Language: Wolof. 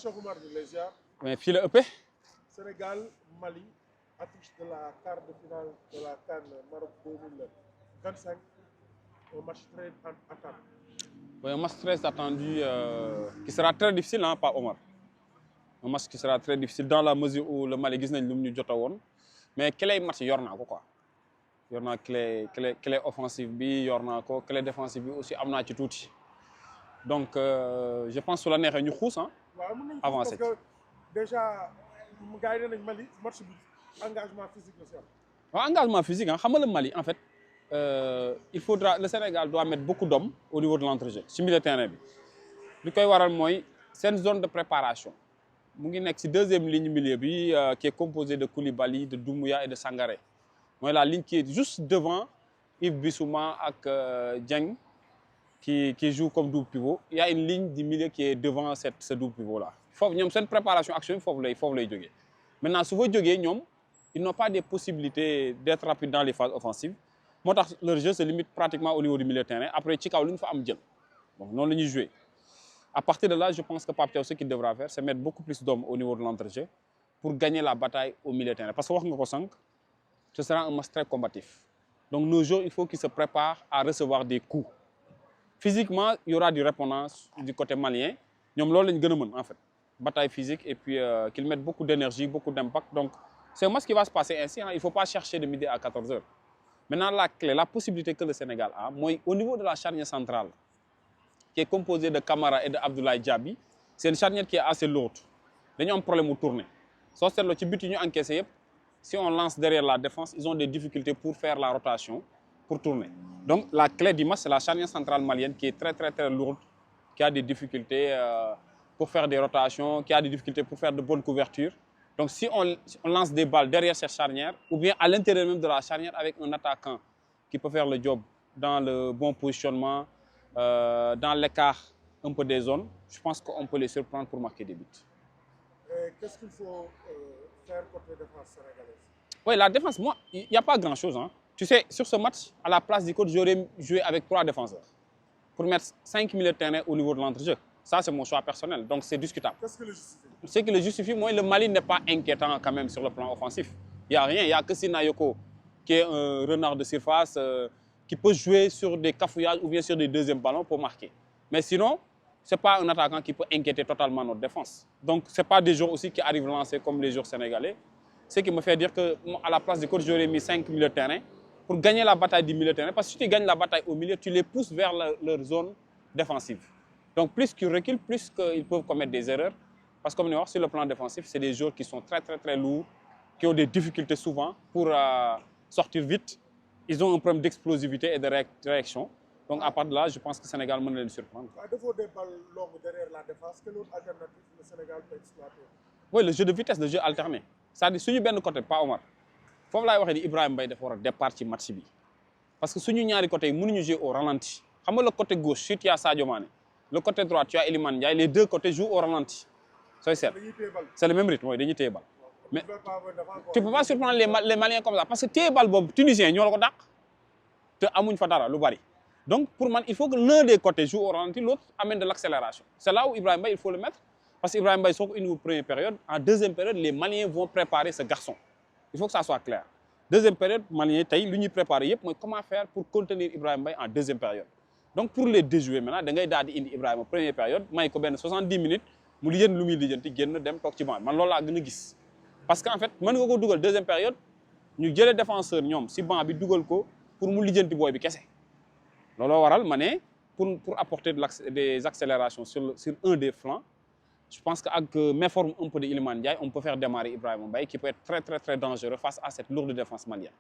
Cheikh Oumar di lay ziar. mais fii la ëppee. Sénégal Mali affiche de la quart de finale de la CAN Maroc 2025, un match très attendu. Oui, un match très attendu qui sera très difficile, hein, pas Omar. Un match qui sera très difficile dans la mesure où le Mali gis nañ lu mu ñu jot a woon mais clé match yor naa ko quoi. yor naa clé offensive bi yor naa ko clé défensive bi aussi am naa ci tuuti donc je pense su la neexee ñu xuus ah. waaw mën nañu avancé parce que déjà gars yi nee nañ Mali match bi engagement physique la si am. waaw engagement physique ah xam nga le Mali en fait le Sénégal doit mettre beaucoup d'hommes au niveau de l'entrejeu ci milieu de terrain bi li koy waral mooy seen zone de préparation mu ngi nekk ci deuxième ligne milieu bi qui est composée de Koulibaly de Doumbouya et de Sangaré mooy la ligne qui est juste devant Yves Bissouma ak Dieng qui joue comme double pivot. Il y a une ligne du milieu qui est devant ce double pivot là foofu ñoom seen préparation action bi foofu lay jógee maintenant su fa jógee ñoom ils n'ont pas des possibilités d'être rapides dans les phases offensives moo tax leur jeu se limite pratiquement au niveau du milieu de terrain après ci kaw lu ñu fa am jël donc noonu la ñuy jouer. À partir de là, je pense que Pape Thiaw, ce qu'il devra faire, c'est mettre beaucoup plus d'hommes au niveau de l'entrejeu pour gagner la bataille au milieu de terrain. Parce que ce sera un match très combatif. Donc nos joueurs, il faut qu'ils se préparent à recevoir des coups. Physiquement, il y aura du répondance du côté malien. Nous avons en fait bataille physique et puis qu'ils mettent beaucoup d'énergie, beaucoup d'impact. Donc c'est un match qui va se passer ainsi. Hein. Il ne faut pas chercher de midi à 14h. Maintenant, la clé, la possibilité que le Sénégal a, moi, au niveau de la charnière centrale, qui est composé de Camara et de Abdoulaye Diaby, c'est une charnière qui est assez lourde. Ils ont un problème de tourner. Si on lance derrière la défense, ils ont des difficultés pour faire la rotation, pour tourner. Donc la clé du match, c'est la charnière centrale malienne qui est très très très lourde, qui a des difficultés pour faire des rotations, qui a des difficultés pour faire de bonnes couvertures. Donc si on lance des balles derrière cette charnière, ou bien à l'intérieur même de la charnière avec un attaquant qui peut faire le job dans le bon positionnement, dans l'écart un peu des zones, je pense qu'on peut les surprendre pour marquer des buts. Qu'est-ce qu'il faut faire côté défense sénégalaise? Oui, la défense, moi, il n'y a pas grand-chose. Hein. Tu sais, sur ce match, à la place du coach, j'aurais joué avec 3 défenseurs pour mettre 5 milieux de terrain au niveau de l'entrejeu. Ça, c'est mon choix personnel, donc c'est discutable. Qu'est-ce qui le justifie? Ce qui le justifie, moi, le Mali n'est pas inquiétant quand même sur le plan offensif. Il n'y a rien, il n'y a que Sinayoko, qui est un renard de surface, qui peut jouer sur des cafouillages ou bien sur des deuxièmes ballons pour marquer. Mais sinon, ce n'est pas un attaquant qui peut inquiéter totalement notre défense. Donc, ce n'est pas des joueurs aussi qui arrivent lancés comme les joueurs sénégalais. Ce qui me fait dire qu'à la place du coach, j'aurais mis 5 milieux de terrain pour gagner la bataille du milieu de terrain. Parce que si tu gagnes la bataille au milieu, tu les pousses vers leur zone défensive. Donc, plus qu'ils reculent, plus qu'ils peuvent commettre des erreurs. Parce que comme on voit, sur le plan défensif, c'est des joueurs qui sont très, très, très lourds, qui ont des difficultés souvent pour sortir vite. Ils ont un problème d'explosivité et de réaction. Donc, à part de là, je pense que le Sénégal peut les surprendre. À défaut des balles longues derrière la défense, quelle autre alternative le Sénégal peut exploiter? Oui, le jeu de vitesse, le jeu alterné. C'est-à-dire, si nous sommes côté, pas Omar. Il faut que Ibrahim Mbaye fasse départ du match. Parce que si nous sommes côté, nous devons jouer au ralenti. Le côté gauche, si tu as Sadio Mané, le côté droit, tu as Iliman Ndiaye, les deux côtés jouent au ralenti. C'est le même rythme, oui, ils jouent. Mais tu ne peux pas surprendre les Maliens comme ça. Parce que les balles tunisiens, ils ont le donc, pour moi, il faut que l'un des côtés joue au ralenti, l'autre amène de l'accélération. C'est là où Ibrahim Mbaye, il faut le mettre. Parce qu'Ibrahim Mbaye, c'est une première période. En deuxième période, les Maliens vont préparer ce garçon. Il faut que ça soit clair. Deuxième période, Maliens, ils vont préparer comment faire pour contenir Ibrahim Mbaye en deuxième période. Donc, pour les déjouer maintenant, il y a Ibrahim en première période, il y a 70 minutes, il y a parce qu'en fait, quand on a deuxième période, nous avons les défenseurs, si on a pour nous lijeenti boy bi kessé lolo waral mané pour apporter des accélérations sur un des flancs. Je pense qu'avec méforme un peu de Iliman Ndiaye, on peut faire démarrer Ibrahim Mbaye qui peut être très très très dangereux face à cette lourde défense malienne.